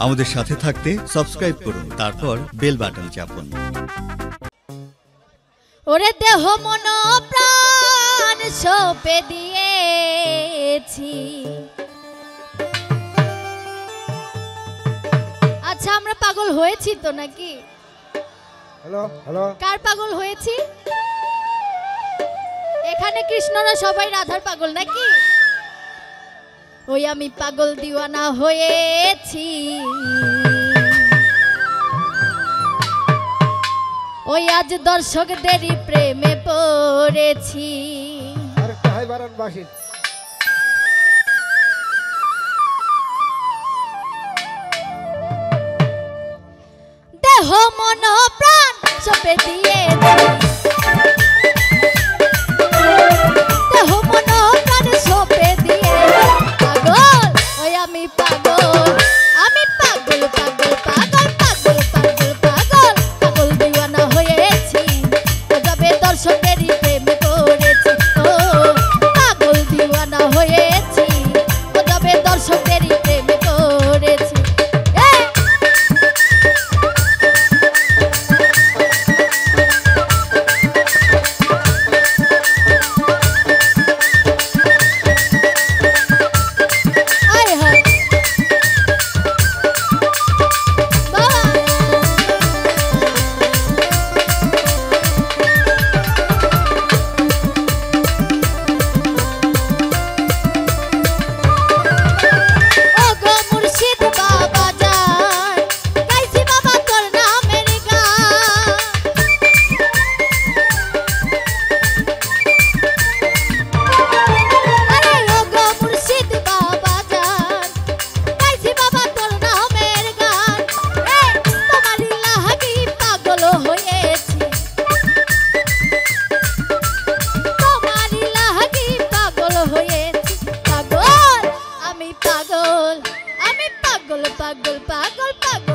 আমাদের সাথে থাকতে সাবস্ক্রাইব করুন, তারপর বেল বাটন চাপুন। ওরে দেহ মন প্রাণ সঁপে দিয়েছি। আচ্ছা, আমরা পাগল হয়েছি তো নাকি? হ্যালো হ্যালো, কার পাগল হয়েছি? এখানে কৃষ্ণরা সবাই রাধার পাগল নাকি? ওই আমি পাগল দিওয়ানা হয়েছি। ওই আজ দর্শকদেরই প্রেমে পড়েছি। আরেকটা হাই বারান বাসি। দেহ মন প্রাণ সঁপে দিয়েছি। দেহ মন প্রাণ সঁপে দিয়ে পাগল, ওই আমি পাগল, আমি পাগল পাগল পাগল পাগল পাগল পাগল পাগল দিওয়ানা হয়েছি। যাবে দর্শকেরই প্রেমে পড়েছি। ও পাগল দিওয়ানা হয়েছি, যাবে দর্শকেরই প্রেমে পড়েছি। পাগল পাগল পাগল